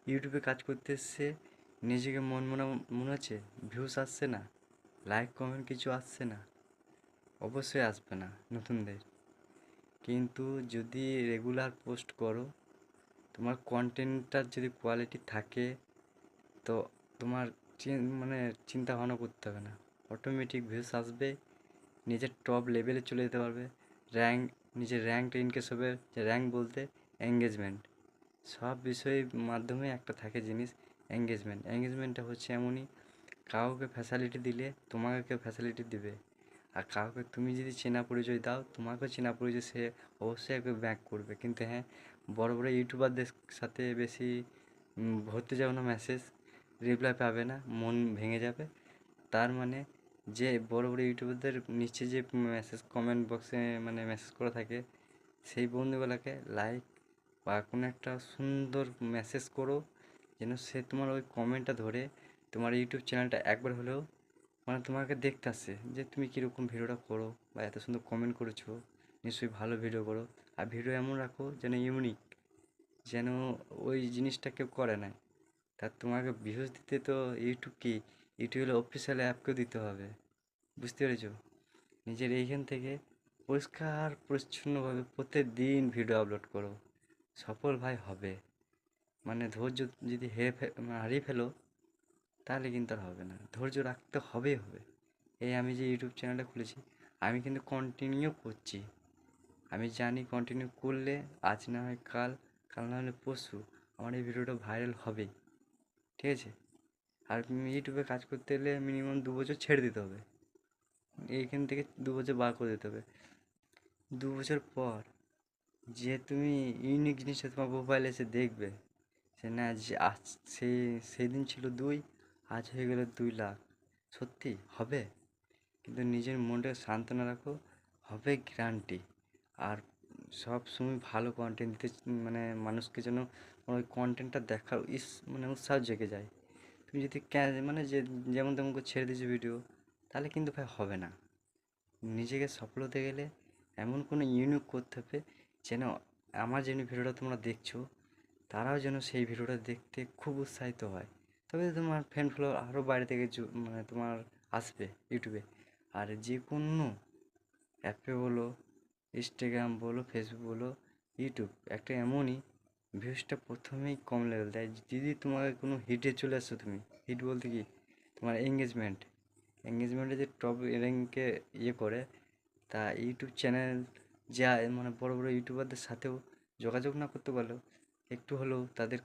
ইউটিউবে কাজ করতে এসছে, নিজেকে মনে হচ্ছে ভিউস আসছে না, লাইক কমেন্ট কিছু আসছে না। অবশ্যই আসবে না নতুনদের। কিন্তু যদি রেগুলার পোস্ট করো, তোমার কন্টেন্টটার যদি কোয়ালিটি থাকে, তো তোমার মানে চিন্তা ভাবনা করতে হবে না, অটোমেটিক ভিউস আসবে, নিজের টপ লেভেলে চলে যেতে পারবে। র্যাঙ্ক, নিজের র্যাঙ্কটা ইনক্রিজ হবে। যে র্যাঙ্ক বলতে এঙ্গেজমেন্ট, সব বিষয়ের মাধ্যমে একটা থাকে জিনিস এঙ্গেজমেন্টটা হচ্ছে এমনই, কাউকে ফ্যাসিলিটি দিলে তোমাকে কেউ ফ্যাসিলিটি দিবে, আর কাউকে তুমি যদি চেনা পরিচয় দাও, তোমাকেও চেনা পরিচয় সে অবশ্যই একটু ব্যাক করবে। কিন্তু হ্যাঁ, বড় বড় ইউটিউবারদের সাথে বেশি ভরতে যাও না, মেসেজ রিপ্লাই পাবে না, মন ভেঙে যাবে। তার মানে যে বড় বড় ইউটিউবারদের নিচে যে মেসেজ কমেন্ট বক্সে মানে মেসেজ করা থাকে, সেই বন্ধুগুলোকে লাইক বা কোনো একটা সুন্দর মেসেজ করো, যেন সে তোমার ওই কমেন্টটা ধরে তোমার ইউটিউব চ্যানেলটা একবার হলেও মানে তোমাকে দেখতে আসে, যে তুমি কীরকম ভিডিওটা করো বা এত সুন্দর কমেন্ট করেছো, নিশ্চয়ই ভালো ভিডিও করো। আর ভিডিও এমন রাখো যেন ইউনিক, যেন ওই জিনিসটা কেউ করে না। তা তোমাকে ভিউজ দিতে তো ইউটিউব কি, ইউটিউব হলো অফিসিয়াল অ্যাপকেও দিতে হবে, বুঝতে পেরেছো? নিজের এইখান থেকে পরিষ্কার পরিচ্ছন্নভাবে প্রত্যেক দিন ভিডিও আপলোড করো, সফল ভাই হবে। মানে ধৈর্য যদি হারিয়ে ফেলো, তাহলে কিন্তু আর হবে না, ধৈর্য রাখতে হবেই হবে। এই আমি যে ইউটিউব চ্যানেলটা খুলেছি, আমি কিন্তু কন্টিনিউ করছি। আমি জানি কন্টিনিউ করলে আজ না হয় কাল, কাল না হলে পরশু আমার এই ভিডিওটা ভাইরাল হবেই, ঠিক আছে? আর ইউটিউবে কাজ করতে গেলে মিনিমাম 2 বছর ছেড়ে দিতে হবে, এইখান থেকে 2 বছর বার করে দিতে হবে। 2 বছর পর যে তুমি ইউনিক জিনিসটা তোমার প্রোফাইলে এসে দেখবে, সে না যে আজ সেই সেদিন ছিল 2, আজ হয়ে গেল 2 লাখ, সত্যি হবে। কিন্তু নিজের মনটাকে সান্ত্বনা রাখো, হবে গ্যারান্টি। আর সব সময় ভালো কন্টেন্ট দিতে মানে মানুষকে যেন ওই কন্টেন্টটা দেখার মানে উৎসাহ জেগে যায়। তুমি যদি মানে যে যেমন তেমন করে ছেড়ে দিয়েছো ভিডিও, তাহলে কিন্তু ভাই হবে না। নিজেকে সফল হতে গেলে এমন কোনো ইউনিক করতে হবে, যেন আমার যেন ভিডিওটা তোমরা দেখছো, তারাও যেন সেই ভিডিওটা দেখতে খুব উৎসাহিত হয়। তবে তো তোমার ফ্যান ফলোয়ার আরও বাইরে থেকে মানে তোমার আসবে ইউটিউবে। আর যে কোনো অ্যাপে বলো, ইনস্টাগ্রাম বলো, ফেসবুক বলো, ইউটিউব একটা এমনই, ভিউজটা প্রথমেই কম লেভেল দেয়। যদি তোমাকে কোনো হিটে চলে আসছো, তুমি হিট বলতে কি, তোমার এঙ্গেজমেন্টে যে টপ র্যাঙ্কে করে, তা ইউটিউব চ্যানেল যা মানে বড় বড় ইউটিউবারদের সাথেও যোগাযোগ না করতে পারলেও একটু হলেও তাদের